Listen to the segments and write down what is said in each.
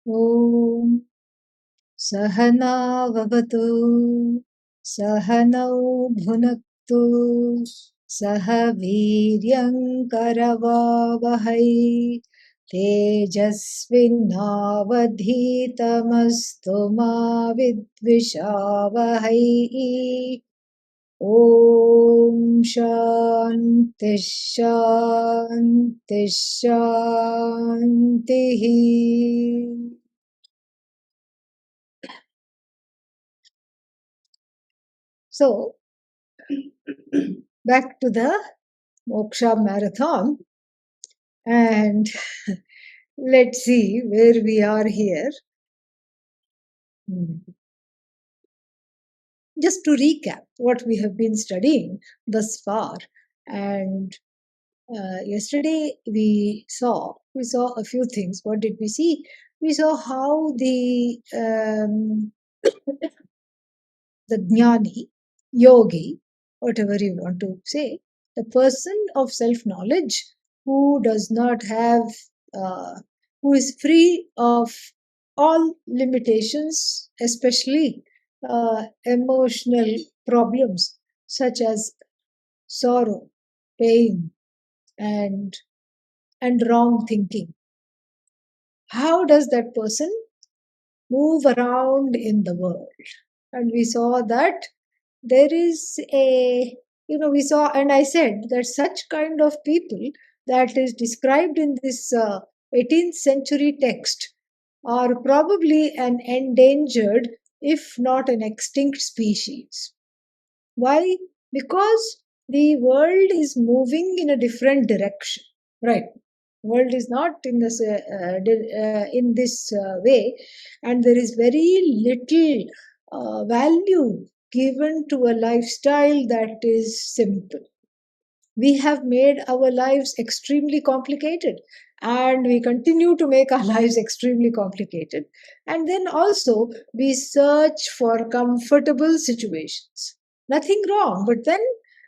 ॐ सहना भवतु सहनौ भुनक्तु सह वीर्यङ्करवावहै तेजस्विनावधीतमस्तु मा विद्विषावहै ॐ शान्ति शान्ति शान्तिः. So, back to the Moksha Marathon, and let's see where we are here. Just to recap what we have been studying thus far, and yesterday we saw a few things. What did we see? We saw how the jnani, yogi, whatever you want to say, the person of self-knowledge who does not have, who is free of all limitations, especially emotional problems such as sorrow, pain, and wrong thinking. How does that person move around in the world? And we saw that there is we saw, and I said that such kind of people that is described in this 18th century text are probably an endangered, if not an extinct species. Why? Because the world is moving in a different direction, right? World is not in this way, and there is very little value given to a lifestyle that is simple. We have made our lives extremely complicated, and we continue to make our lives extremely complicated. And then also we search for comfortable situations. Nothing wrong, but then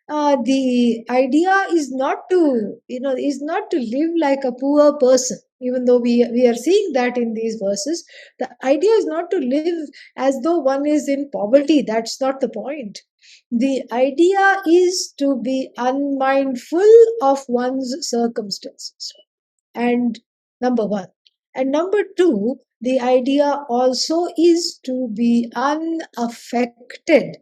the idea is not to live like a poor person. Even though we are seeing that in these verses, the idea is not to live as though one is in poverty. That's not the point. The idea is to be unmindful of one's circumstances, and number one. And number two, the idea also is to be unaffected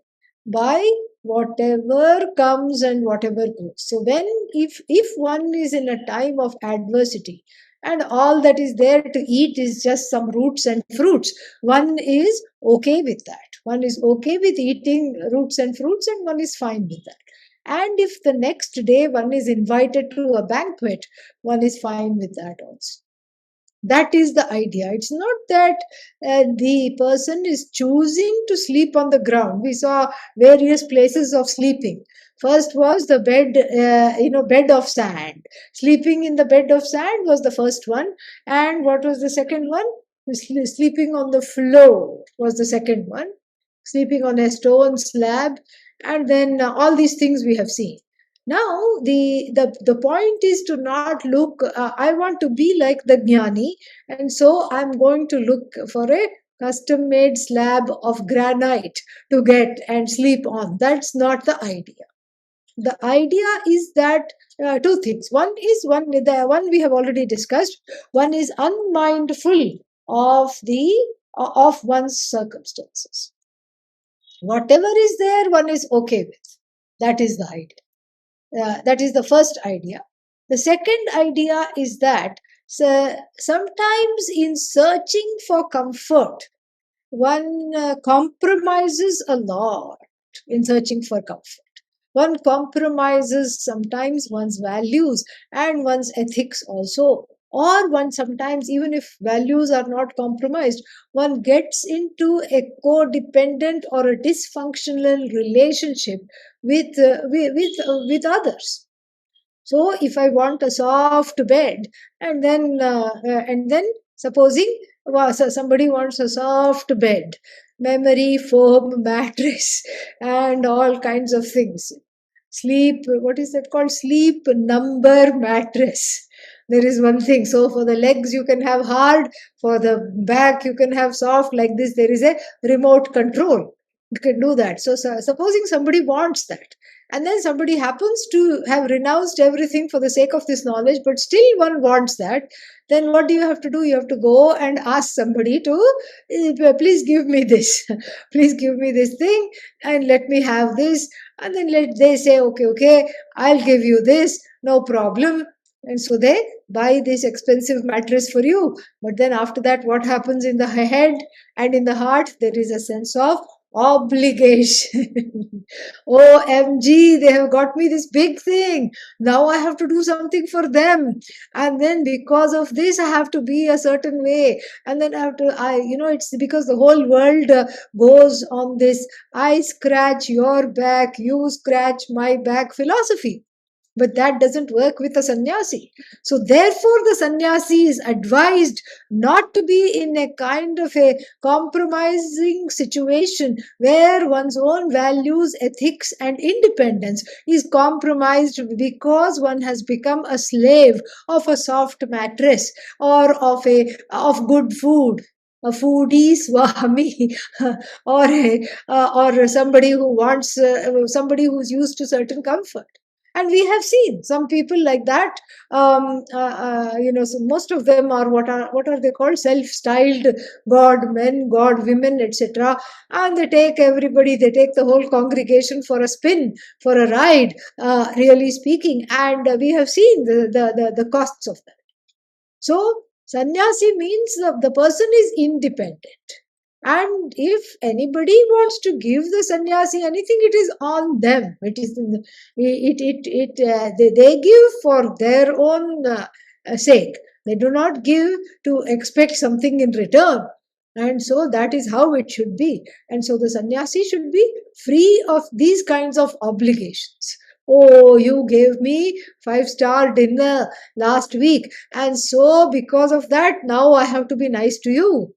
by whatever comes and whatever goes. So if one is in a time of adversity and all that is there to eat is just some roots and fruits, one is okay with that. One is okay with eating roots and fruits, and one is fine with that. And if the next day one is invited to a banquet, one is fine with that also. That is the idea. It's not that the person is choosing to sleep on the ground. We saw various places of sleeping. First was the bed, bed of sand. Sleeping in the bed of sand was the first one. And what was the second one? Sleeping on the floor was the second one. Sleeping on a stone slab. And then all these things we have seen. Now the point is to not look, I want to be like the jnani, and so I'm going to look for a custom made slab of granite to get and sleep on. That's not the idea. The idea is that two things. The one we have already discussed. One is unmindful of one's circumstances. Whatever is there, one is okay with. That is the idea. That is the first idea. The second idea is that sometimes in searching for comfort, one compromises a lot in searching for comfort. One compromises sometimes one's values and one's ethics also. Or one sometimes, even if values are not compromised, one gets into a codependent or a dysfunctional relationship with others. So if I want a soft bed, and then supposing somebody wants a soft bed, memory foam mattress, and all kinds of things, sleep, what is that called, sleep number mattress, There is one thing. So for the legs you can have hard, for the back you can have soft. Like this, there is a remote control. You can do that. So, supposing somebody wants that, and then somebody happens to have renounced everything for the sake of this knowledge, but still one wants that, then what do you have to do? You have to go and ask somebody to, please give me this, please give me this thing, and let me have this. And then they say, okay, okay, I'll give you this, no problem. And so they buy this expensive mattress for you. But then after that, what happens in the head and in the heart? There is a sense of obligation. OMG, they have got me this big thing. Now I have to do something for them. And then because of this, I have to be a certain way. And then I have to, it's because the whole world goes on this I scratch your back, you scratch my back philosophy. But that doesn't work with a sannyasi. So therefore the sannyasi is advised not to be in a kind of a compromising situation where one's own values, ethics and independence is compromised because one has become a slave of a soft mattress or of good food, a foodie swami, or somebody who wants somebody who's used to certain comfort. And we have seen some people like that. So most of them are what are they called? Self-styled god men, god women, etc. And they take everybody, they take the whole congregation for a spin, for a ride, really speaking. And we have seen the costs of that. So sannyasi means the person is independent. And if anybody wants to give the sannyasi anything, it is on them. It is they give for their own sake. They do not give to expect something in return. And so that is how it should be. And so the sannyasi should be free of these kinds of obligations. Oh, you gave me 5-star dinner last week, and so because of that, now I have to be nice to you.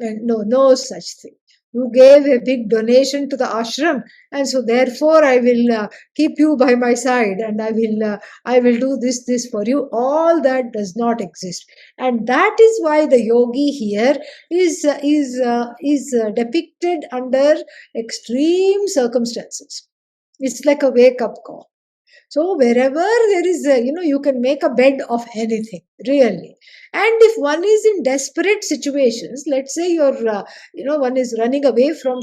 And no such thing. You gave a big donation to the ashram, and so therefore I will keep you by my side, and I will do this for you. All that does not exist, and that is why the yogi here is depicted under extreme circumstances. It's like a wake up call. So wherever there is, you can make a bed of anything, really. And if one is in desperate situations, let's say one is running away from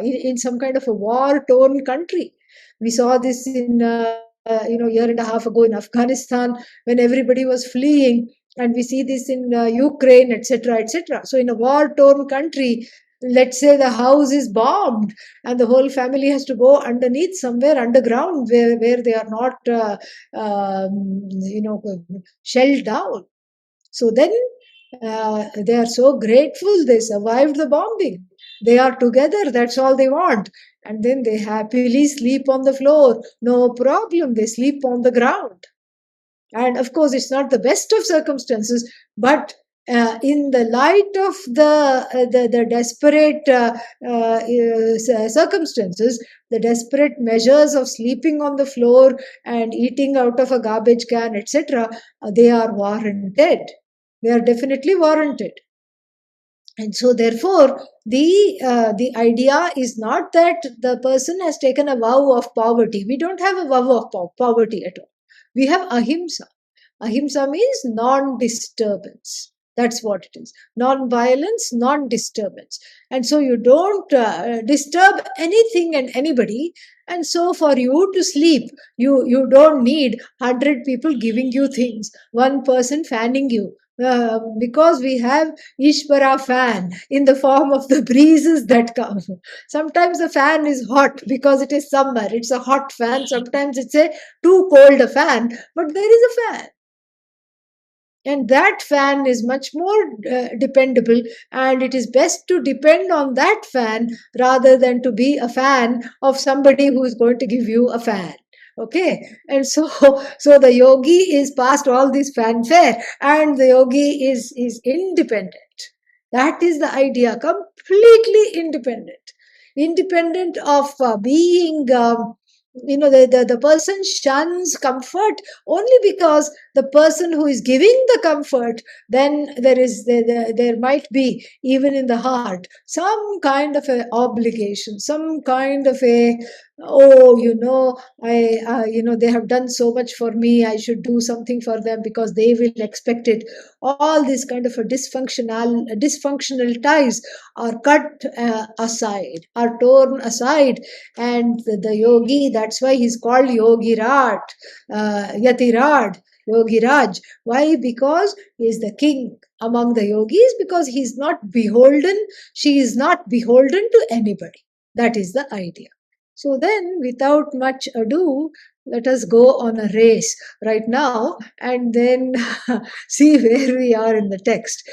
in some kind of a war-torn country. We saw this in, year and a half ago in Afghanistan when everybody was fleeing. And we see this in Ukraine, etc., etc. So in a war-torn country, let's say the house is bombed and the whole family has to go underneath somewhere underground where they are not shelled down. So then they are so grateful they survived the bombing. They are together, that's all they want. And then they happily sleep on the floor, no problem, they sleep on the ground. And of course it's not the best of circumstances, but in the light of the desperate circumstances, the desperate measures of sleeping on the floor and eating out of a garbage can, etc., they are warranted. They are definitely warranted. And so therefore the idea is not that the person has taken a vow of poverty. We don't have a vow of poverty at all. We have ahimsa. Ahimsa means non-disturbance. That's what it is. Non-violence, non-disturbance. And so you don't disturb anything and anybody. And so for you to sleep, you don't need 100 people giving you things, one person fanning you. Because we have Ishvara fan in the form of the breezes that come. Sometimes the fan is hot because it is summer. It's a hot fan. Sometimes it's a too cold a fan, but there is a fan. And that fan is much more dependable, and it is best to depend on that fan rather than to be a fan of somebody who is going to give you a fan. Okay, and so the yogi is past all this fanfare, and the yogi is independent. That is the idea, completely independent of being. The person shuns comfort only because the person who is giving the comfort, then there might be, even in the heart, some kind of a obligation, some kind of a, oh, they have done so much for me, I should do something for them because they will expect it. All these kind of a dysfunctional ties are cut aside, are torn aside. And the yogi, that's why he's called Yogi Rat, Yatirad, Yogi Raj. Why? Because he is the king among the yogis, because he's not beholden, she is not beholden to anybody. That is the idea. So then, without much ado, let us go on a race right now and then see where we are in the text.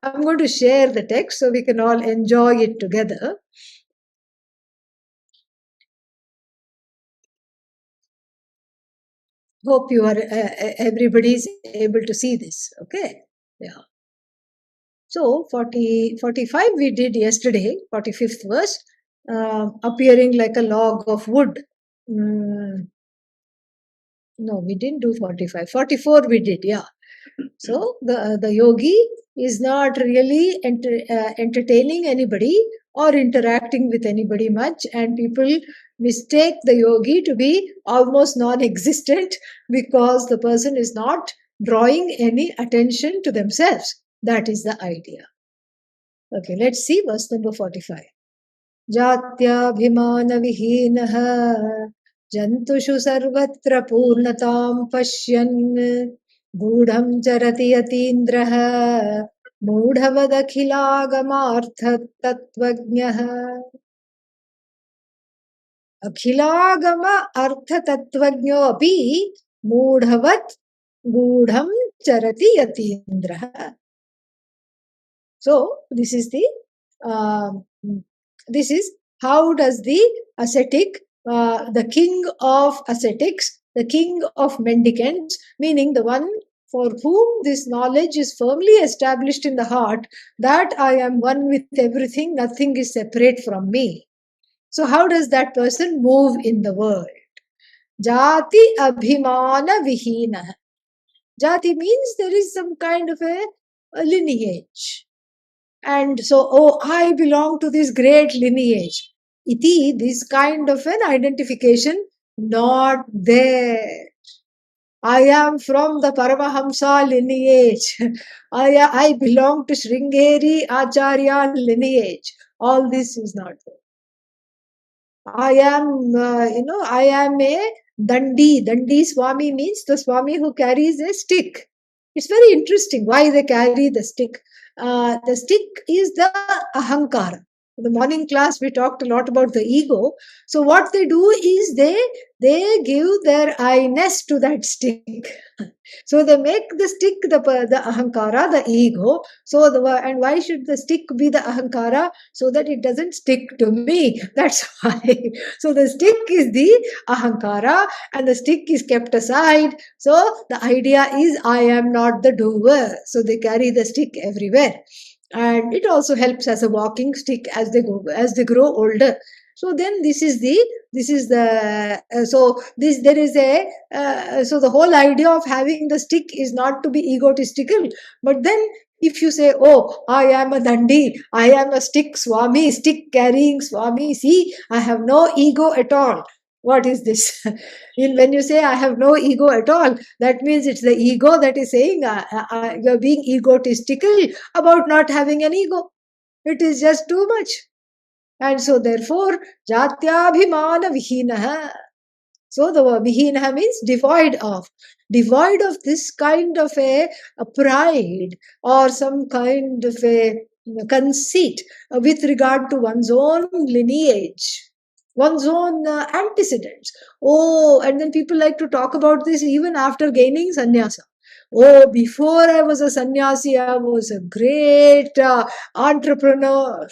I'm going to share the text so we can all enjoy it together. Hope you are everybody is able to see this. Okay. Yeah. So 45 we did yesterday, 45th verse, appearing like a log of wood. No, we didn't do 45. 44 we did, yeah. So the yogi is not really entertaining anybody or interacting with anybody much, and people mistake the yogi to be almost non-existent because the person is not drawing any attention to themselves. That is the idea. Okay, let's see verse number 45. जात्याभिमानविहीनः जन्तुषु सर्वत्र पूर्णतां पश्यन् गूढं चरति यतीन्द्रः मूढवदखिलागमार्थतत्त्वज्ञः अखिलागम अर्थतत्त्वज्ञोऽपि मूढवत् गूढं चरति यतीन्द्रः. So this is how does the ascetic, the king of ascetics, the king of mendicants, meaning the one for whom this knowledge is firmly established in the heart, that I am one with everything, nothing is separate from me. So how does that person move in the world? Jati abhimana vihina. Jati means there is some kind of a lineage. And so, oh, I belong to this great lineage. Iti, this kind of an identification, not there. I am from the Paramahamsa lineage. I belong to Sringeri Acharya lineage. All this is not there. I am a Dandi. Dandi Swami means the Swami who carries a stick. It's very interesting why they carry the stick. The stick is the ahankara. In the morning class, we talked a lot about the ego. So what they do is they give their I-ness to that stick. So they make the stick the ahankara, the ego. And why should the stick be the ahankara? So that it doesn't stick to me. That's why. So the stick is the ahankara and the stick is kept aside. So the idea is I am not the doer. So they carry the stick everywhere. And it also helps as a walking stick as they grow older. So then there is so the whole idea of having the stick is not to be egotistical, but then if you say, oh, I am a dandi, I am a stick swami, stick carrying swami, see, I have no ego at all. What is this? When you say I have no ego at all, that means it's the ego that is saying you're being egotistical about not having an ego. It is just too much. And so therefore, jatyabhimana vihinaha. So the word vihinaha means devoid of this kind of a pride or some kind of a conceit with regard to one's own lineage, one's own antecedents. Oh, and then people like to talk about this even after gaining sannyasa. Oh, before I was a sannyasi, I was a great entrepreneur.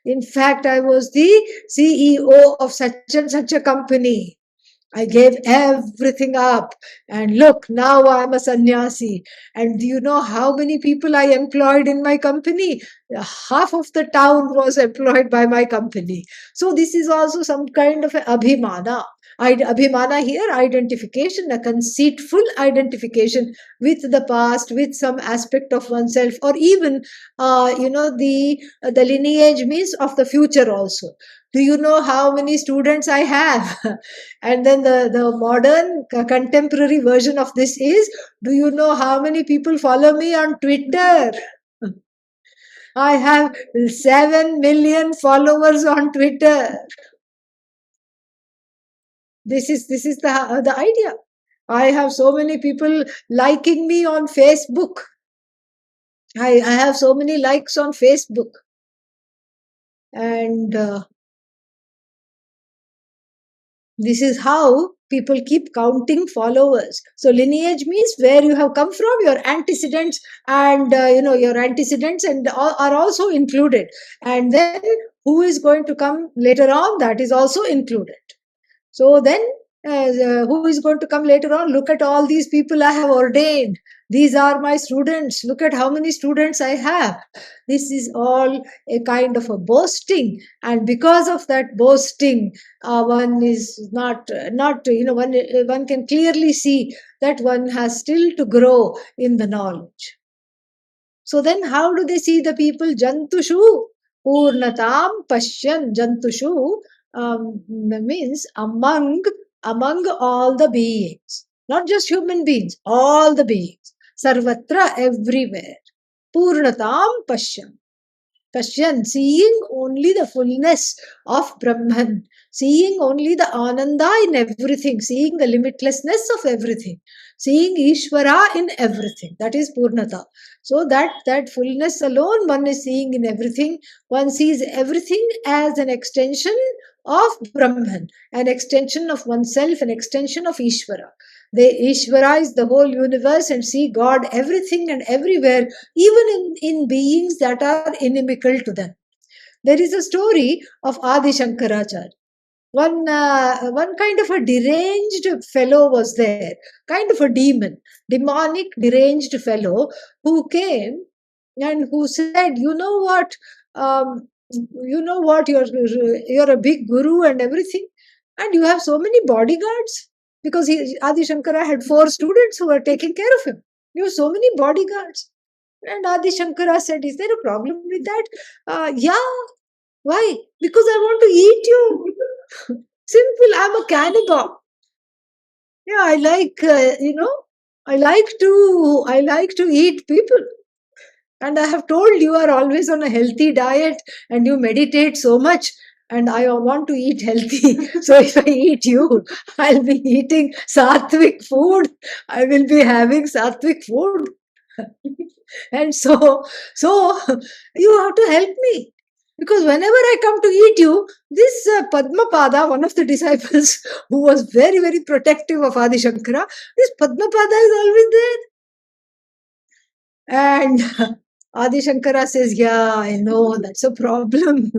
In fact, I was the CEO of such and such a company. I gave everything up. And look, now I'm a sannyasi. And do you know how many people I employed in my company? Half of the town was employed by my company. So this is also some kind of a abhimana. Abhimana here, identification, a conceitful identification with the past, with some aspect of oneself, or even, the lineage means of the future also. Do you know how many students I have? And then the modern contemporary version of this is, do you know how many people follow me on Twitter? I have 7 million followers on Twitter. This is the idea. I have so many people liking me on Facebook. I have so many likes on Facebook. And this is how people keep counting followers. So lineage means where you have come from, your antecedents, and your antecedents and are also included. And then who is going to come later on, that is also included. So then, who is going to come later on? Look at all these people I have ordained. These are my students. Look at how many students I have. This is all a kind of a boasting, and because of that boasting, one is not one can clearly see that one has still to grow in the knowledge. So then, how do they see the people? Jantushu purnatam pashyan. Jantushu means among all the beings, not just human beings, all the beings. Sarvatra, everywhere. Purnatam pashyan. Pashyan, seeing only the fullness of Brahman, seeing only the Ananda in everything, seeing the limitlessness of everything, seeing Ishvara in everything. That is Purnata. So that fullness alone one is seeing in everything. One sees everything as an extension of Brahman, an extension of oneself, an extension of Ishvara. They Ishvara is the whole universe and see God everything and everywhere, even in beings that are inimical to them. There is a story of Adi Shankaracharya. One kind of a deranged fellow was there, kind of a demonic deranged fellow who came and who said, you're a big guru and everything, and you have so many bodyguards, because Adi Shankara had 4 students who were taking care of him. You have so many bodyguards. And Adi Shankara said, is there a problem with that? Yeah. Why? Because I want to eat you. Simple. I'm a cannibal. Yeah, I like to eat people. And I have told you are always on a healthy diet and you meditate so much. And I want to eat healthy. So if I eat you, I'll be eating sattvic food. I will be having sattvic food. And so you have to help me. Because whenever I come to eat you, this Padmapada, one of the disciples who was very, very protective of Adi Shankara, this Padmapada is always there. And Adi Shankara says, yeah, I know, that's a problem.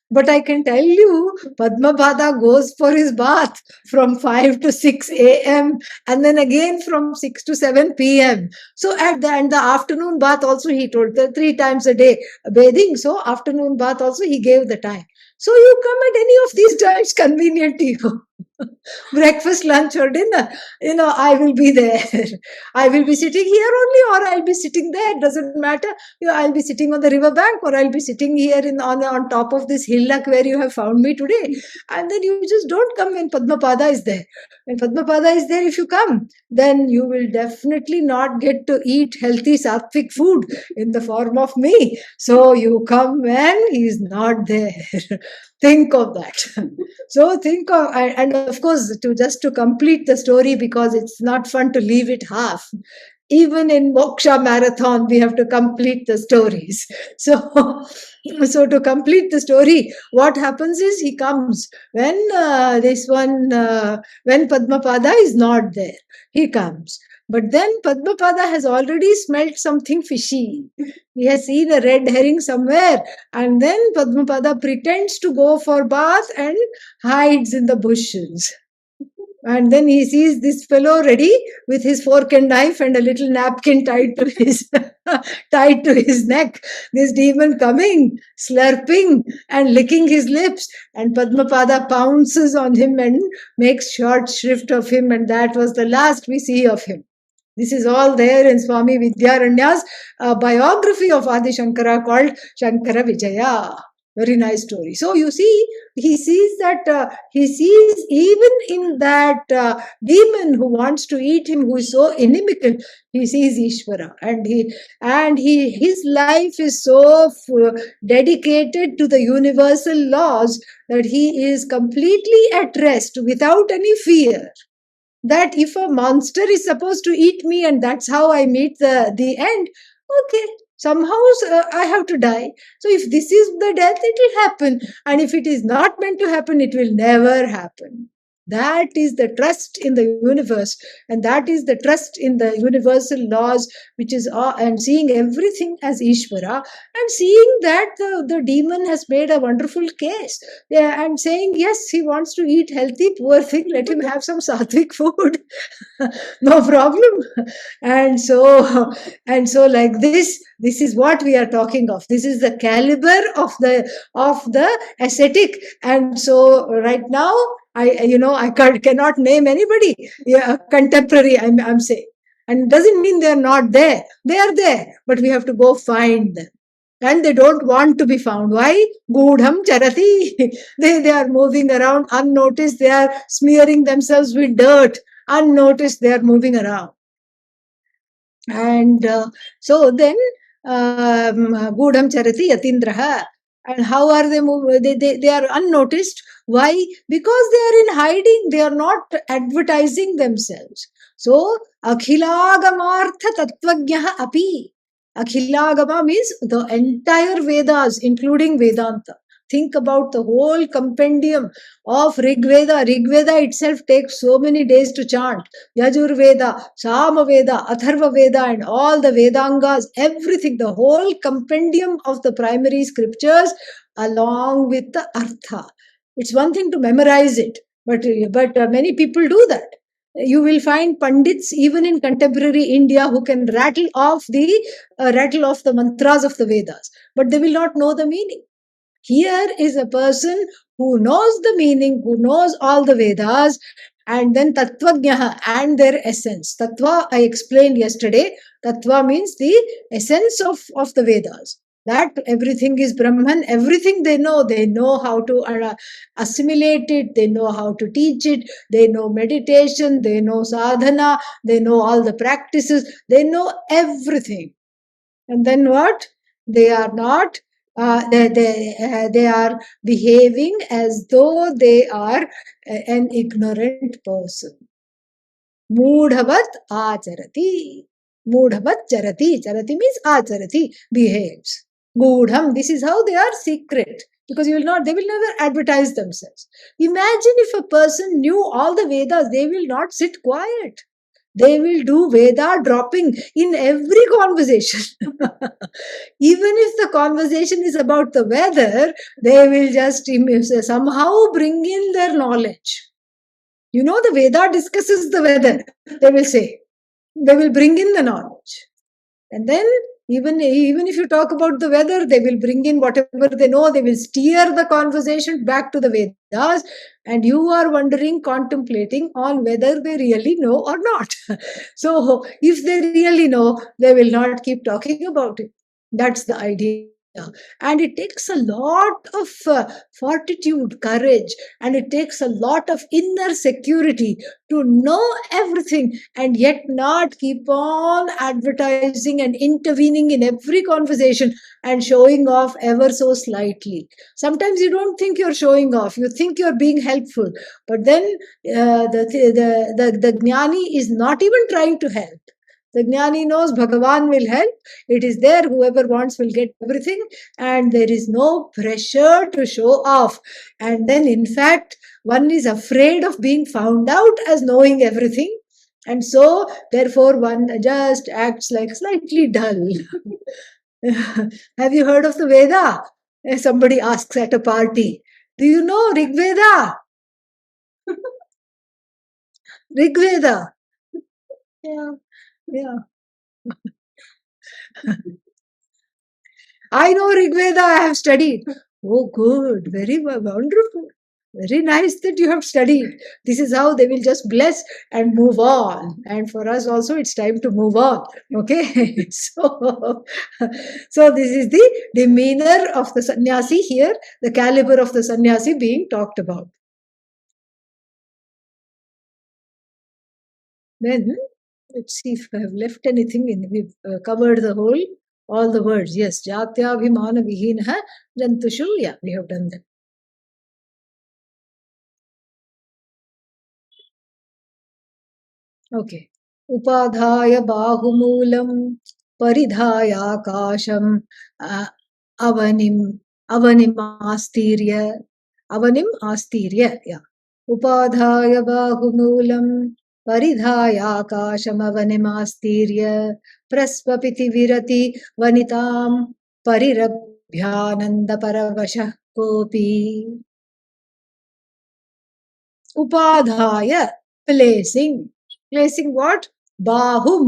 But I can tell you, Padmapada goes for his bath from 5 to 6 a.m. and then again from 6 to 7 p.m. So at the afternoon bath also he told 3 times a day bathing. So afternoon bath also he gave the time. So you come at any of these times convenient to you. Breakfast, lunch, or dinner, I will be there. I will be sitting here only, or I'll be sitting there. Doesn't matter. I'll be sitting on the river bank, or I'll be sitting here on top of this hillock where you have found me today. And then you just don't come when Padmapada is there. When Padmapada is there, if you come, then you will definitely not get to eat healthy sattvic food in the form of me. So you come when he is not there. Think of that. So think of, and of course, to complete the story, because it's not fun to leave it half. Even in Moksha Marathon, we have to complete the stories. So to complete the story, what happens is he comes when when Padmapada is not there. He comes. But then Padmapada has already smelt something fishy. He has seen a red herring somewhere, and then Padmapada pretends to go for bath and hides in the bushes. And then he sees this fellow ready with his fork and knife and a little napkin tied to his tied to his neck. This demon coming, slurping and licking his lips. And Padmapada pounces on him and makes short shrift of him. And that was the last we see of him. This is all there in Swami Vidyaranya's biography of Adi Shankara called Shankara Vijaya. Very nice story. So you see, he sees even in that demon who wants to eat him, who is so inimical, he sees Ishvara, and his life is so dedicated to the universal laws that he is completely at rest without any fear that if a monster is supposed to eat me and that's how I meet the end, okay, somehow I have to die. So if this is the death, it will happen. And if it is not meant to happen, it will never happen. That is the trust in the universe, and that is the trust in the universal laws, which is and seeing everything as Ishvara, and seeing that the demon has made a wonderful case. Yeah, and saying yes, he wants to eat healthy, poor thing, let him have some sattvic food. No problem. And so like this is what we are talking of. This is the caliber of the ascetic. And so right now, I cannot name anybody, yeah, contemporary, I'm saying. And it doesn't mean they're not there. They are there, but we have to go find them. And they don't want to be found. Why? Gudham charati. They are moving around unnoticed. They are smearing themselves with dirt. Unnoticed, they are moving around. And so then, Gudham charati yatindraha. And how are they moving? They are unnoticed. Why? Because they are in hiding. They are not advertising themselves. So, akhilagamartha tattvajnaha api. Akhilagama means the entire Vedas, including Vedanta. Think about the whole compendium of Rig Veda. Rig Veda itself takes so many days to chant. Yajurveda, Samaveda, Atharva Veda, and all the Vedangas, everything, the whole compendium of the primary scriptures along with the Artha. It's one thing to memorize it, but many people do that. You will find Pandits even in contemporary India who can rattle off the mantras of the Vedas, but they will not know the meaning. Here is a person who knows the meaning, who knows all the Vedas, and then Tattvajnaha and their essence. Tattva, I explained yesterday. Tattva means the essence of the Vedas. That everything is Brahman, everything they know how to assimilate it, they know how to teach it, they know meditation, they know sadhana, they know all the practices, they know everything. And then what? They are not, they are behaving as though they are an ignorant person. Moodhavat acharati. Moodhavat charati. Charati means acharati, behaves. Moodham, this is how they are secret. Because they will never advertise themselves. Imagine if a person knew all the Vedas, they will not sit quiet. They will do Veda dropping in every conversation. Even if the conversation is about the weather, they will just somehow bring in their knowledge. The Veda discusses the weather, they will say. They will bring in the knowledge. And then, even if you talk about the weather, they will bring in whatever they know. They will steer the conversation back to the Vedas. And you are wondering, contemplating on whether they really know or not. So, if they really know, they will not keep talking about it. That's the idea. And it takes a lot of fortitude, courage, and it takes a lot of inner security to know everything and yet not keep on advertising and intervening in every conversation and showing off ever so slightly. Sometimes you don't think you're showing off, you think you're being helpful, but then the jnani is not even trying to help. The jnani knows Bhagavan will help. It is there, whoever wants will get everything, and there is no pressure to show off. And then, in fact, one is afraid of being found out as knowing everything. And so, therefore, one just acts like slightly dull. Have you heard of the Veda? Somebody asks at a party, do you know Rig Veda? Rigveda. Yeah, yeah. I know Rigveda, I have studied. Oh, good. Very wonderful. Very nice that you have studied. This is how they will just bless and move on. And for us also, it's time to move on. Okay. So this is the demeanor of the sannyasi here, the caliber of the sannyasi being talked about. Then let's see if I have left anything in. We've covered all the words. Yes, Jatyabhimana Vihinah Jantushu. Yeah, we have done that. Okay. Upadhaya Bahumulam Paridhayakasham Avanim Avanim Astirya Avanim Astirya. Yeah. Upadhaya Bahumulam Paridhayakasham Avanim Astirya Prasvapiti Virati Vanitam Parirabhyananda Paravashah Kopi. Upadhaya, placing. Placing what? Bahu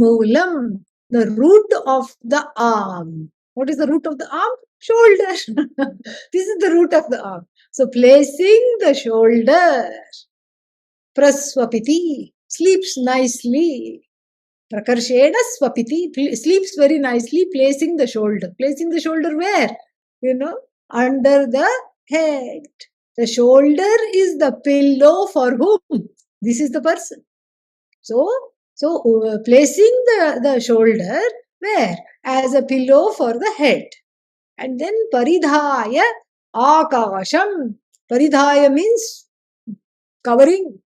the root of the arm. What is the root of the arm? Shoulder. This is the root of the arm. So placing the shoulder. Praswapiti, sleeps nicely. Prakarshena swapiti, sleeps very nicely, placing the shoulder. Placing the shoulder where? Under the head. The shoulder is the pillow for whom? This is the person. So placing the shoulder where? As a pillow for the head. And then paridhaya akasham. Paridhaya means covering.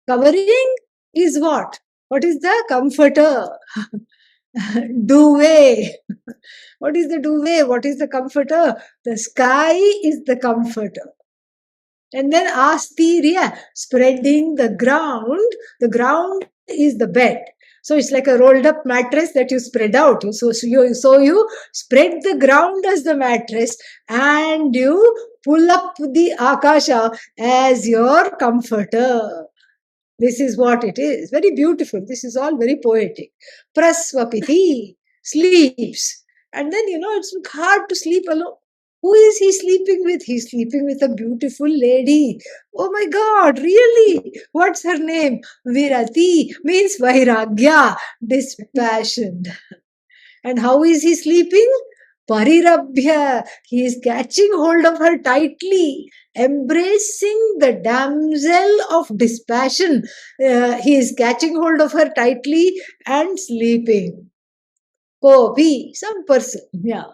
Covering is what? What is the comforter? Duvet. What is the duvet? What is the comforter? The sky is the comforter. And then astirya, spreading the ground. The ground is the bed. So it's like a rolled up mattress that you spread out. So you spread the ground as the mattress and you pull up the akasha as your comforter. This is what it is. Very beautiful. This is all very poetic. Prasvapiti, sleeps. And then, it's hard to sleep alone. Who is he sleeping with? He's sleeping with a beautiful lady. Oh my God, really? What's her name? Virati means Vairagya, dispassion. And how is he sleeping? Parirabhya. He is catching hold of her tightly, embracing the damsel of dispassion. He is catching hold of her tightly and sleeping. Kopi, some person. Yeah.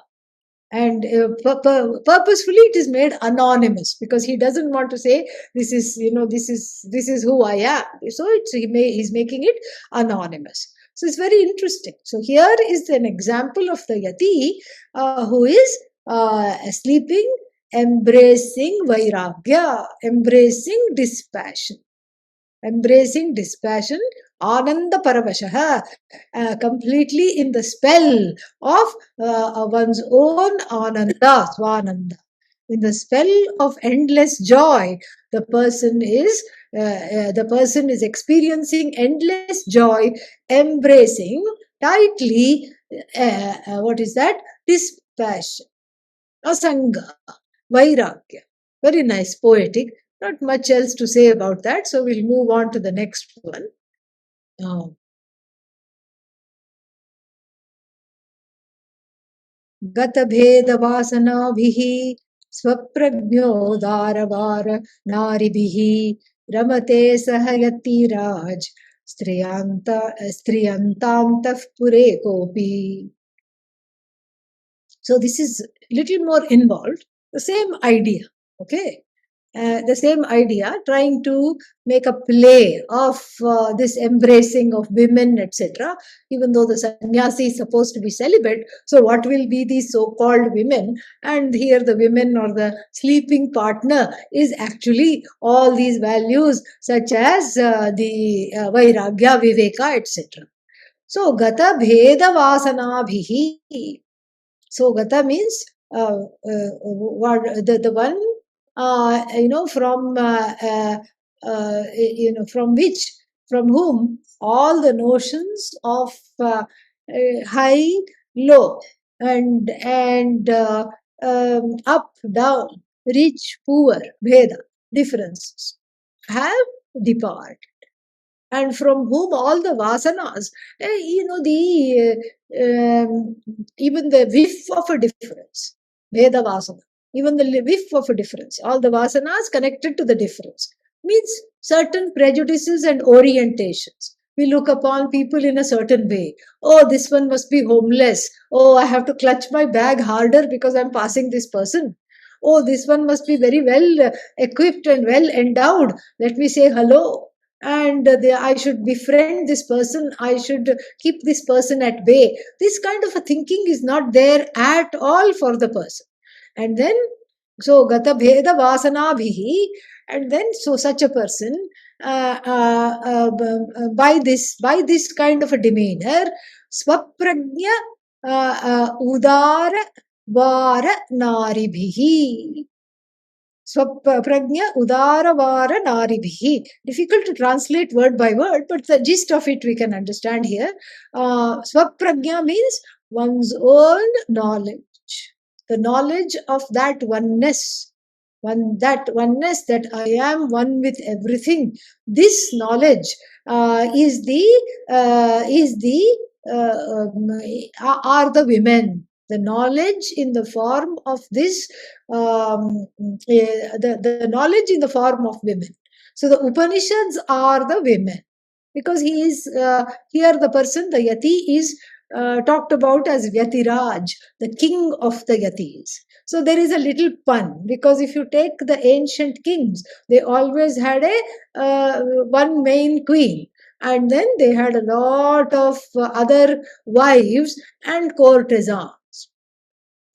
And purposefully it is made anonymous because he doesn't want to say this is who I am. So he's making it anonymous. So it's very interesting. So here is an example of the yati who is sleeping, embracing vairagya, embracing dispassion. Embracing dispassion, ananda paravashaha, completely in the spell of one's own ananda, swananda. In the spell of endless joy, the person is experiencing endless joy, embracing tightly. What is that? Dispassion, asanga, vairagya. Very nice, poetic. Not much else to say about that, so we'll move on to the next one. गतभेदवासनाभिः स्वप्रज्ञोदारवार नारिभिः रमते सह यतिराज स्त्रियन्तान्तः पुरे कोऽपि. So this is little more involved. The same idea, okay? The same idea, trying to make a play of this embracing of women, etc. Even though the sannyasi is supposed to be celibate, so what will be these so-called women? And here the women or the sleeping partner is actually all these values such as the vairagya, viveka, etc. So gata bheda vasana bhihi. So gata means what the one from from which from whom all the notions of high, low, and up, down, rich, poor, bheda, differences have departed, and from whom all the vasanas, the even the whiff of a difference, Veda vasana, even the whiff of a difference, all the vasanas connected to the difference, means certain prejudices and orientations. We look upon people in a certain way. Oh, this one must be homeless. Oh, I have to clutch my bag harder because I'm passing this person. Oh, this one must be very well equipped and well endowed. Let me say hello, and I should befriend this person, I should keep this person at bay. This kind of a thinking is not there at all for the person. And then, so gata bheda vasana bhihi, and then so such a person, by this kind of a demeanor, swaprajna udara vara nari bhihi. Swaprajna udaravara naribhi. Difficult to translate word by word, but the gist of it we can understand here. Swaprajna means one's own knowledge. The knowledge of that oneness. That oneness, that I am one with everything. This knowledge are the women. The knowledge in the form of this, the knowledge in the form of women. So the Upanishads are the women, because he is here, the person, the Yati, is talked about as Vyatiraj, the king of the Yatis. So there is a little pun, because if you take the ancient kings, they always had a one main queen, and then they had a lot of other wives and courtesans.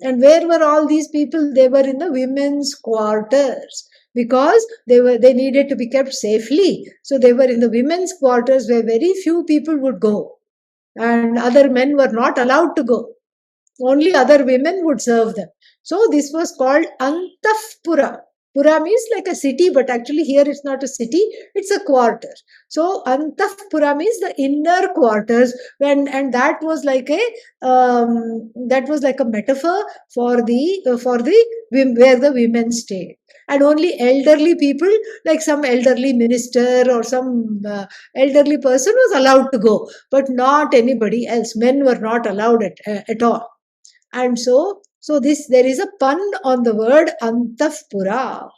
And where were all these people? They were in the women's quarters, because they needed to be kept safely. So they were in the women's quarters, where very few people would go, and other men were not allowed to go. Only other women would serve them. So this was called Antafpura. Pura means like a city, but actually here it's not a city, it's a quarter. So Antafpura means the inner quarters, and that was like a metaphor for the where the women stayed. And only elderly people, like some elderly minister or some elderly person, was allowed to go, but not anybody else. Men were not allowed at all. And so this, there is a pun on the word Antafpura.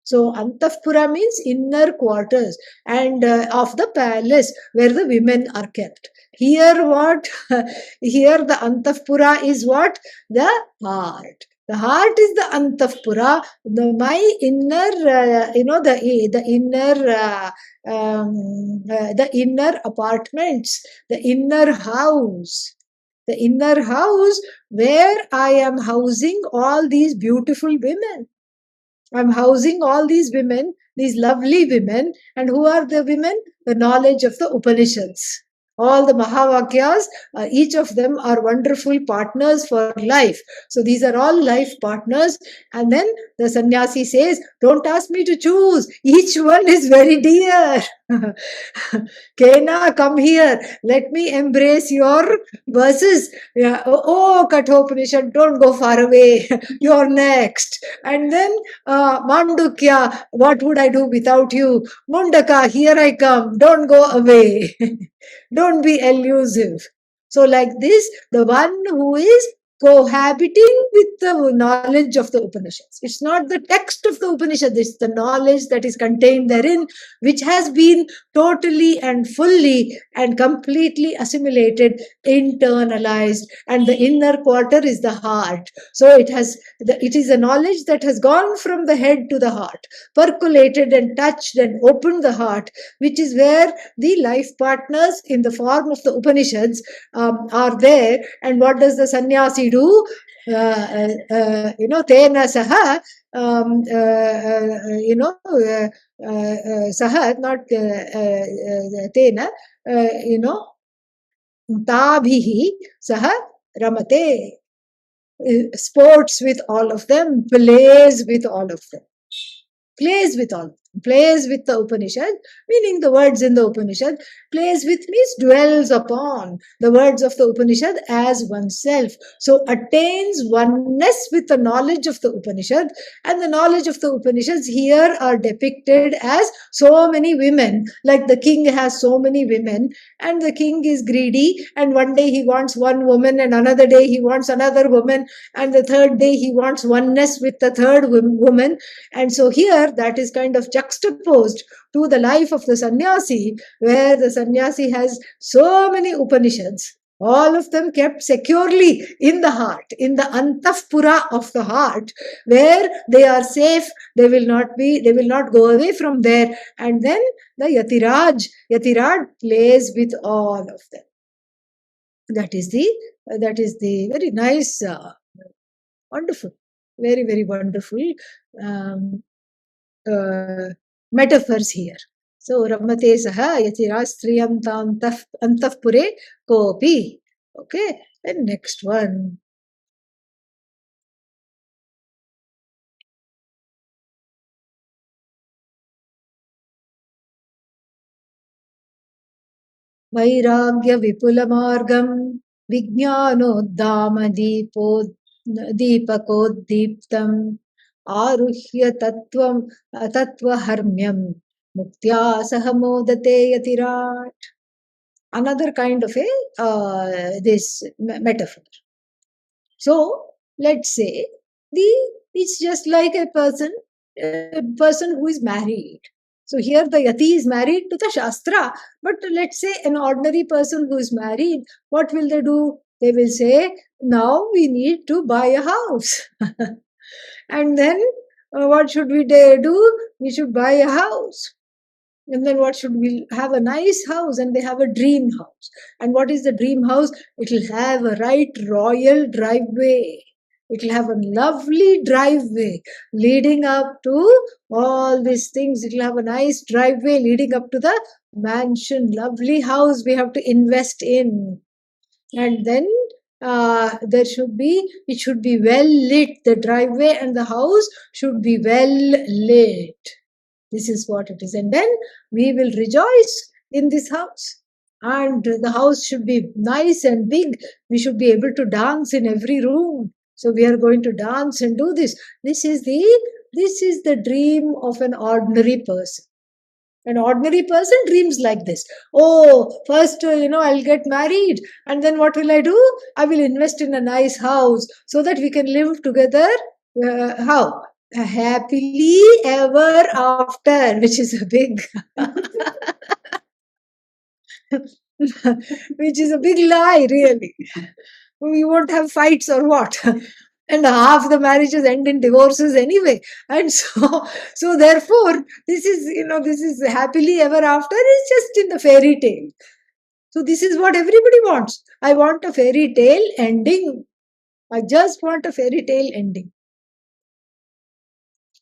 So Antafpura means inner quarters, and of the palace where the women are kept. Here what? Here the Antafpura is what? The heart. The heart is the Antafpura. My inner, the inner apartments, the inner house. The inner house, where I am housing all these beautiful women. I'm housing all these women, these lovely women. And who are the women? The knowledge of the Upanishads. All the Mahavakyas, each of them are wonderful partners for life. So these are all life partners. And then the sannyasi says, don't ask me to choose. Each one is very dear. Kena, come here. Let me embrace your verses. Yeah. Oh, Kathopanishad, don't go far away. You're next. And then Mandukya, what would I do without you? Mundaka, here I come. Don't go away. Don't be elusive. So, like this, the one who is cohabiting with the knowledge of the Upanishads. It's not the text of the Upanishad, it's the knowledge that is contained therein, which has been totally and fully and completely assimilated, internalized, and the inner quarter is the heart. So it is a knowledge that has gone from the head to the heart, percolated and touched and opened the heart, which is where the life partners in the form of the Upanishads are there. And what does the sannyasi do? Tena saha, saha, not tena, tabhihi saha ramate. Sports with all of them, plays with all of them. Plays with all of them. Plays with the Upanishad, meaning the words in the Upanishad. Plays with means dwells upon the words of the Upanishad as oneself. So attains oneness with the knowledge of the Upanishad. And the knowledge of the Upanishads here are depicted as so many women. Like the king has so many women, and the king is greedy, and one day he wants one woman, and another day he wants another woman, and the third day he wants oneness with the third woman. And so here that is kind of juxtaposed to the life of the sannyasi, where the sannyasi has so many Upanishads, all of them kept securely in the heart, in the antahpura of the heart, where they are safe. They will not go away from there. And then the Yatiraj plays with all of them. That is the very nice, wonderful, very, very wonderful um, metaphors here. So Ramate Saha Yatiraj Striyam Antahpure Kopi. Okay, and next one. वैराग्य विपुल मार्गम विज्ञानोद्दाम दीपकोद्दीप्तम आरुह्य तत्वहर्म्यम मुक्त्या सह मोदते यतिराट. Another kind of a this metaphor. So let's say it's just like a person who is married. So here the yati is married to the shastra, but let's say an ordinary person who is married, what will they do? They will say, now we need to buy a house. And then what should we do? We should buy a house. And then what should we have? A nice house, and they have a dream house. And what is the dream house? It will have a right royal driveway. It will have a lovely driveway leading up to all these things. It will have a nice driveway leading up to the mansion, lovely house we have to invest in. And then it should be well lit. The driveway and the house should be well lit. This is what it is. And then we will rejoice in this house. And the house should be nice and big. We should be able to dance in every room. So we are going to dance and do this. This is the dream of an ordinary person. An ordinary person dreams like this. Oh, first, I'll get married. And then what will I do? I will invest in a nice house so that we can live together. How? Happily ever after, which is a big which is a big lie, really. We won't have fights or what. And half the marriages end in divorces anyway. And so therefore, this is happily ever after is just in the fairy tale. So this is what everybody wants. I want a fairy tale ending. I just want a fairy tale ending.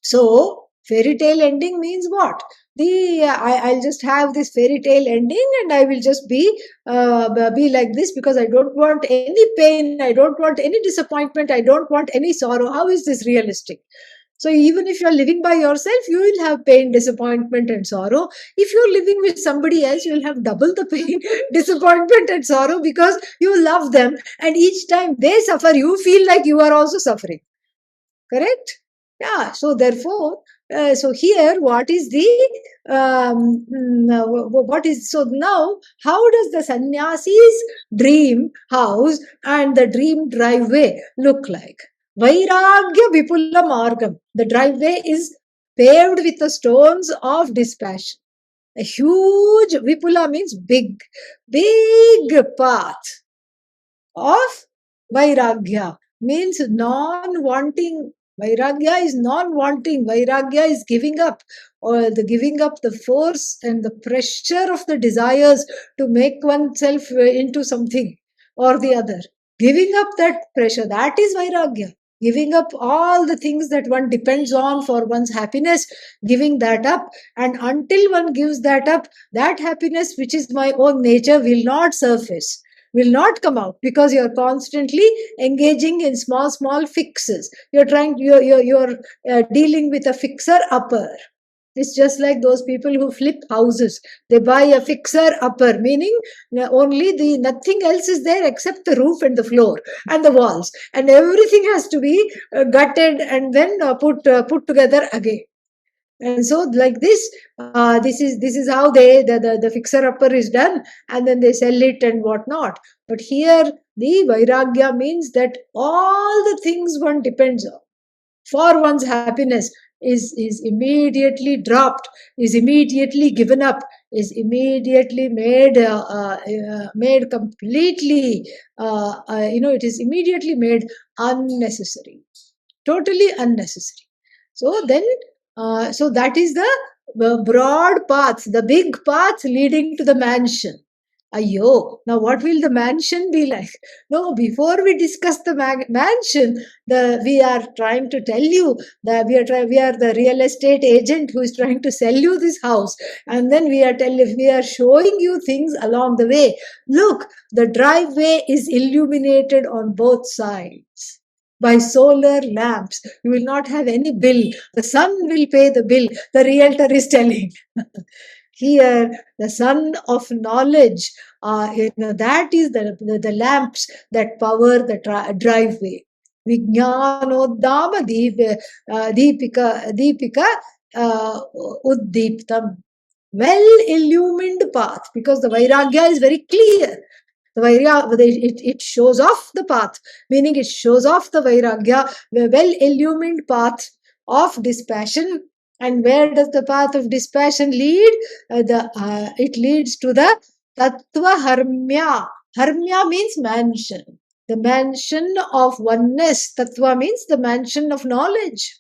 So fairy tale ending means what? I'll just have this fairy tale ending, and I will just be like this because I don't want any pain, I don't want any disappointment, I don't want any sorrow. How is this realistic? So even if you're living by yourself, you will have pain, disappointment, and sorrow. If you're living with somebody else, you'll have double the pain, disappointment, and sorrow because you love them, and each time they suffer, you feel like you are also suffering. Correct? Yeah, so therefore, so here what is so now how does the sannyasi's dream house and the dream driveway look like? Vairagya Vipula Margam. The driveway is paved with the stones of dispassion. A huge, Vipula means big path of Vairagya, means non-wanting. Vairagya is non-wanting. Vairagya is giving up, or the giving up the force and the pressure of the desires to make oneself into something or the other. Giving up that pressure, that is Vairagya. Giving up all the things that one depends on for one's happiness, giving that up. And until one gives that up, that happiness, which is my own nature, will not surface, will not come out, because you're constantly engaging in small fixes. You're dealing with a fixer upper. It's just like those people who flip houses. They buy a fixer upper, meaning only the nothing else is there except the roof and the floor and the walls, and everything has to be gutted and then put together again. And so, like this, this is how the fixer upper is done, and then they sell it and whatnot. But here, the vairagya means that all the things one depends on for one's happiness is immediately dropped, is immediately given up, is immediately made completely, it is immediately made unnecessary, totally unnecessary. So then, so that is the broad path, the big path leading to the mansion. Ayo, now what will the mansion be like? No, before we discuss the mansion, we are trying to tell you that we are the real estate agent who is trying to sell you this house, and then we are showing you things along the way. Look, the driveway is illuminated on both sides by solar lamps. You will not have any bill. The sun will pay the bill, the realtor is telling. Here, the sun of knowledge, that is the lamps that power the driveway. Vijnanoddama deepika uddiptam. Well illumined path, because the Vairagya is very clear. The Vairagya, it shows off the path, meaning it shows off the Vairagya, the well illumined path of dispassion. And where does the path of dispassion lead? It leads to the Tattva Harmya. Harmya means mansion. The mansion of oneness. Tattva means the mansion of knowledge.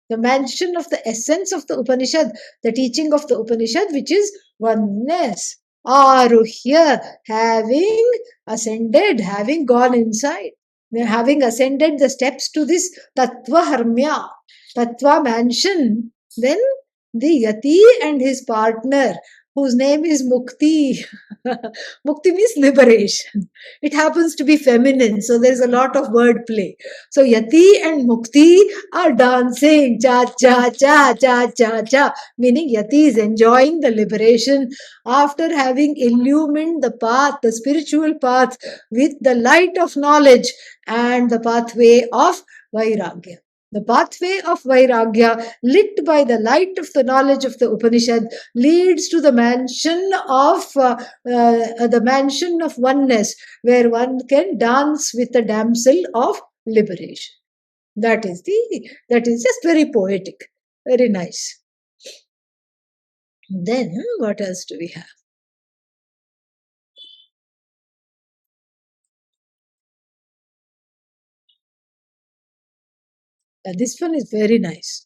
The mansion of the essence of the Upanishad, the teaching of the Upanishad, which is oneness. Aruhya, having ascended, having gone inside, having ascended the steps to this Tattva Harmya, Tattva mansion, then the Yati and his partner, whose name is Mukti. Mukti means liberation. It happens to be feminine, so there's a lot of wordplay. So Yati and Mukti are dancing, cha cha cha cha cha cha, meaning Yati is enjoying the liberation after having illumined the path, the spiritual path, with the light of knowledge and the pathway of Vairagya. The pathway of Vairagya, lit by the light of the knowledge of the Upanishad, leads to the mansion of oneness, where one can dance with the damsel of liberation. That is just very poetic, very nice. Then what else do we have? This one is very nice.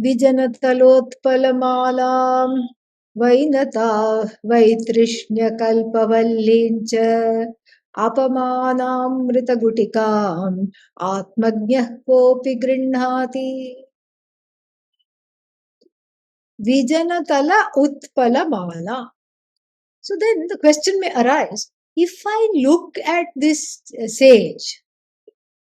Vijanathalotpalamalam Vainata Vaitrishnyakalpavallinch Apamanamritagutikam Atmajnah Kopi Grihnati. Vijanatala Utpalamala. So then the question may arise, if I look at this sage,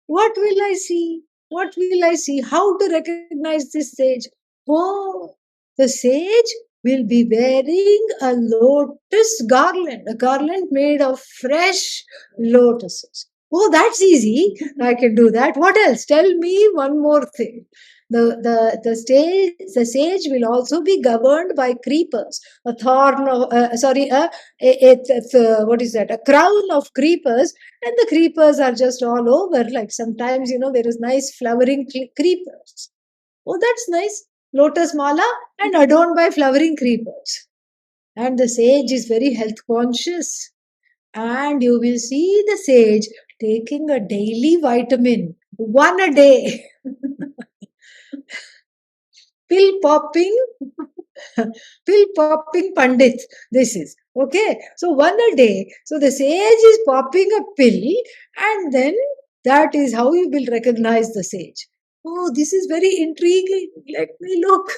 what will I see? What will I see? How to recognize this sage? Oh, the sage will be wearing a lotus garland, a garland made of fresh lotuses. Oh, that's easy. I can do that. What else? Tell me one more thing. The sage will also be governed by creepers. A thorn of, what is that? A crown of creepers, and the creepers are just all over. Like sometimes, there is nice flowering creepers. Oh, that's nice. Lotus mala and adorned by flowering creepers. And the sage is very health conscious. And you will see the sage taking a daily vitamin, one a day. Pill popping pandit, this is okay. So one a day. So the sage is popping a pill, and then that is how you will recognize the sage. Oh, this is very intriguing. Let me look.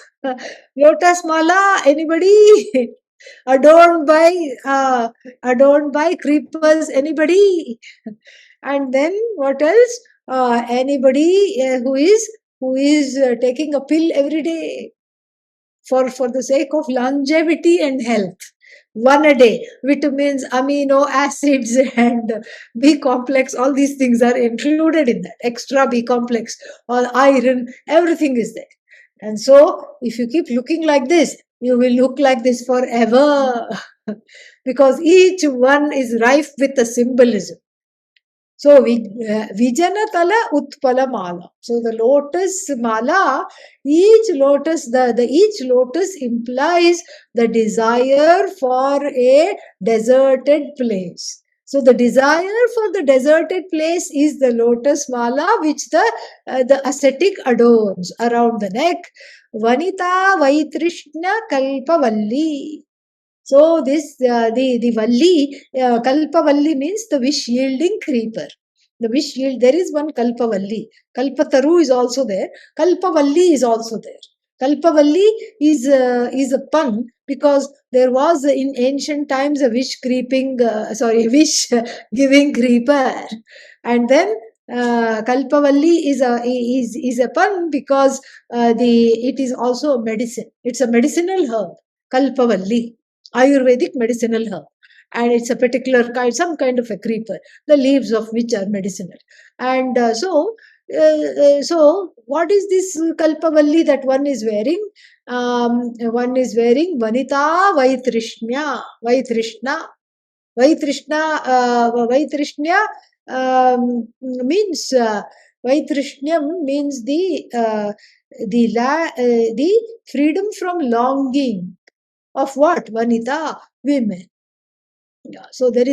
Lotus mala, anybody? adorned by creepers, anybody? And then what else? Anybody who is taking a pill every day. for the sake of longevity and health. One a day, vitamins, amino acids, and B complex, all these things are included in that. Extra B complex, all iron, everything is there. And so, if you keep looking like this, you will look like this forever because each one is rife with a symbolism. So, Vijanatala Utpala Mala. So, the lotus mala, each lotus implies the desire for a deserted place. So, the desire for the deserted place is the lotus mala, which the ascetic adorns around the neck. Vanita Vaitrishna Kalpavalli. So the Valli, Kalpavalli means the wish yielding creeper. The wish yield, there is one Kalpavalli. Kalpataru is also there. Kalpavalli is also there. Kalpavalli is a pun because there was in ancient times a wish giving creeper, and then Kalpavalli is a pun because it is also a medicine. It's a medicinal herb. Kalpavalli, Ayurvedic medicinal herb, and it's a particular kind, some kind of a creeper, the leaves of which are medicinal. And so, what is this Kalpavalli that one is wearing? One is wearing Vanita Vaitrishna. Vaitrishnya means Vaitrishnyam means the freedom from longing of what? Vanita, women. Yeah. So there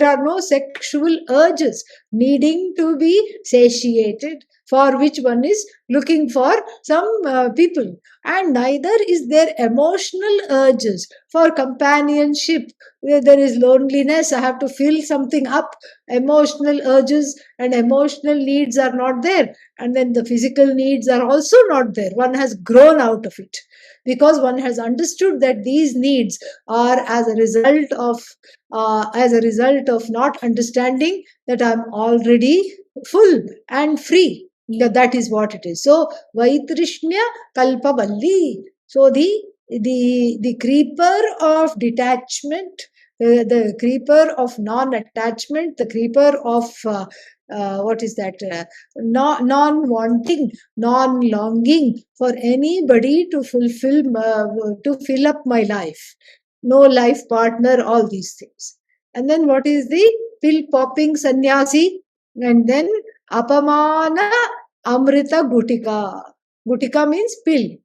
are no sexual urges needing to be satiated, for which one is looking for some people, and neither is there emotional urges for companionship. There is loneliness, I have to fill something up. Emotional urges and emotional needs are not there, and then the physical needs are also not there. One has grown out of it because one has understood that these needs are as a result of not understanding that I'm already full and free. That is what it is. So Vaitrishnya Kalpavalli. So the creeper of detachment, the creeper of non-attachment, the creeper of what is that? Non-wanting, non-longing for anybody to fill up my life. No life partner, all these things. And then what is the pill popping sannyasi? And then apamana amrita gutika. Gutika means pill.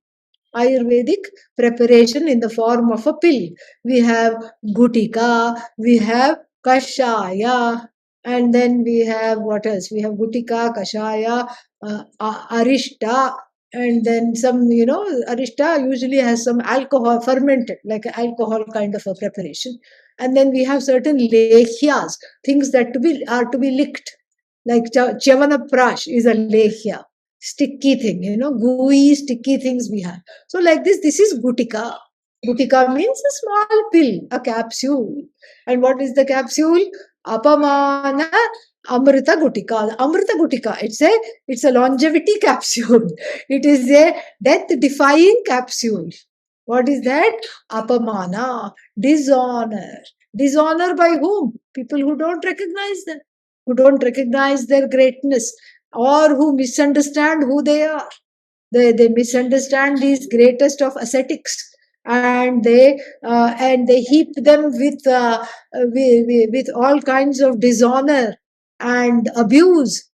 Ayurvedic preparation in the form of a pill. We have gutika, we have kashaya, and then we have what else? We have gutika, kashaya, arishta, and then some, arishta usually has some alcohol, fermented, like alcohol kind of a preparation. And then we have certain lekhyas, things that are to be licked, like chavana prash is a lekhya, sticky thing, gooey, sticky things we have. So like this is gutika. Gutika means a small pill, a capsule. And what is the capsule? Apamana Amrita Gutika. Amrita Gutika, it's a longevity capsule. It is a death-defying capsule. What is that? Apamana, dishonor. Dishonor by whom? People who don't recognize them, who don't recognize their greatness, or who misunderstand who they are. They misunderstand these greatest of ascetics, and they heap them with all kinds of dishonor and abuse.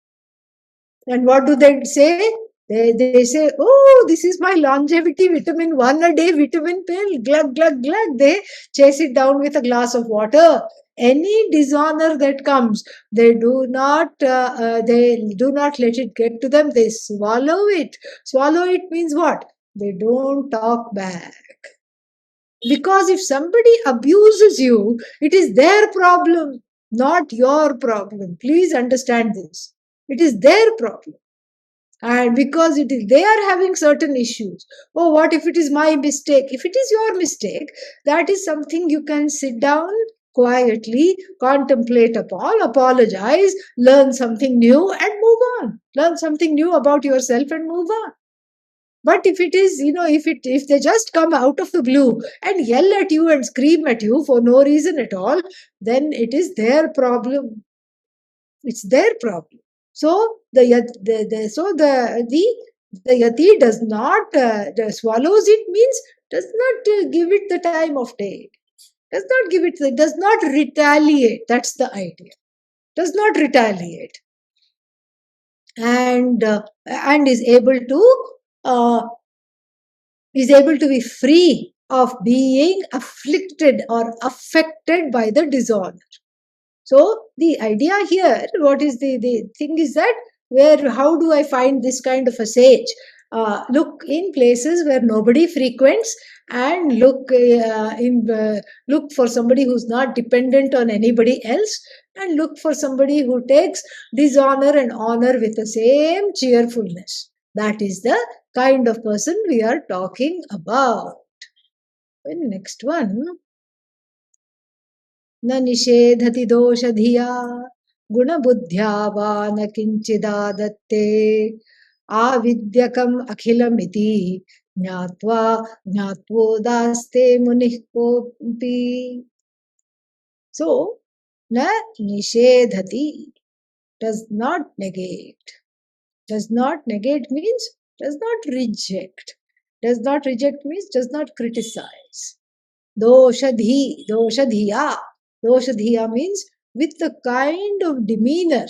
And what do they say? They say, oh, this is my longevity vitamin, one a day vitamin pill, glug, glug, glug. They chase it down with a glass of water. Any dishonor that comes, they do not let it get to them. They swallow it. Swallow it means what? They don't talk back. Because if somebody abuses you, it is their problem, not your problem. Please understand this. It is their problem. And because they are having certain issues. Oh, what if it is my mistake? If it is your mistake, that is something you can sit down quietly, contemplate upon, apologize, learn something new and move on. Learn something new about yourself and move on. But if it is, if they just come out of the blue and yell at you and scream at you for no reason at all, then it is their problem. It's their problem. So the yati does not swallows it, means does not give it the time of day. Does not give it. Does not retaliate. That's the idea. Does not retaliate, and uh, is able to be free of being afflicted or affected by the dishonor. So the idea here, what is the thing is that, how do I find this kind of a sage? Look in places where nobody frequents, and look for somebody who's not dependent on anybody else, and look for somebody who takes dishonor and honor with the same cheerfulness. That is the kind of person we are talking about. The next one. न निषेधति दोषधिया गुणबुद्ध्या वा न किञ्चिदादत्ते आविद्यकम् अखिलमिति ज्ञात्वा ज्ञात्वोदास्ते मुनिः कोऽपि. So, न निषेधति, does not negate. Does not negate means does not reject. Does not reject means does not criticize. Doshadhi, doshadhiya. Doshadhiya means with the kind of demeanor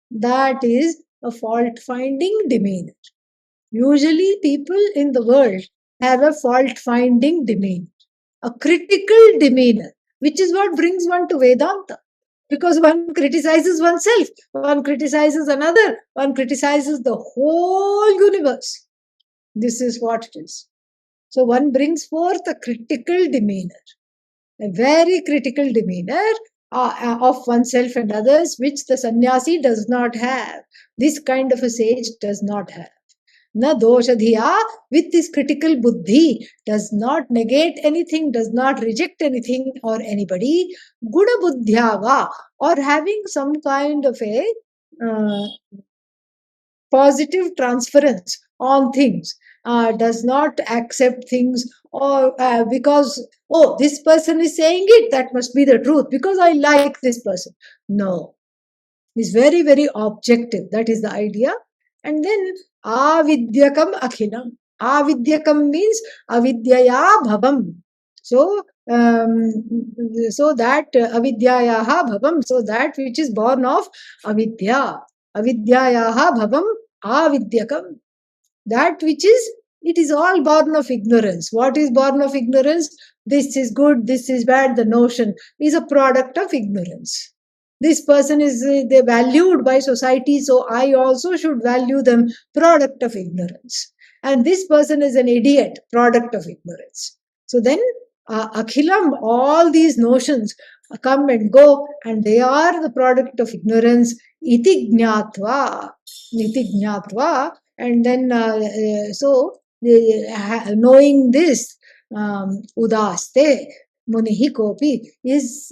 that is a fault-finding demeanor. Usually people in the world have a fault-finding demeanor, a critical demeanor, which is what brings one to Vedanta. Because one criticizes oneself, one criticizes another, one criticizes the whole universe. This is what it is. So one brings forth a critical demeanor, a very critical demeanor of oneself and others, which the sannyasi does not have. This kind of a sage does not have. Na doshadhiya, with this critical buddhi, does not negate anything, does not reject anything or anybody. Guna buddhyava, or having some kind of a positive transference on things, does not accept things, or because, oh, this person is saying it, that must be the truth because I like this person. No, it's very, very objective. That is the idea. And then avidyakam akhilam. Avidyakam means avidyaya bhavam. So that avidyayaha bhavam, so that which is born of avidya. Avidyayaha bhavam avidyakam. That which is, it is all born of ignorance. What is born of ignorance? This is good, this is bad. The notion is a product of ignorance. This person is they valued by society, so I also should value them, product of ignorance. And this person is an idiot, product of ignorance. So then akhilam, all these notions come and go, and they are the product of ignorance. Iti jnatva, and then knowing this, udaste munihi kopi is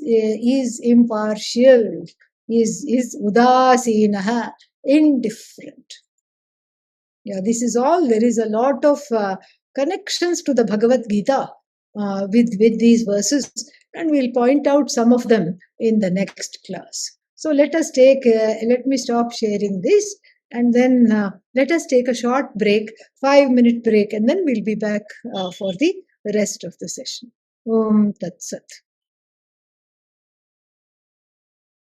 impartial, is udasinaha, indifferent. Yeah, this is all. There is a lot of connections to the Bhagavad Gita with these verses, and we'll point out some of them in the next class. So let me stop sharing this, and then let us take a short break, 5-minute break, and then we'll be back for the rest of the session. Om Tat Sat.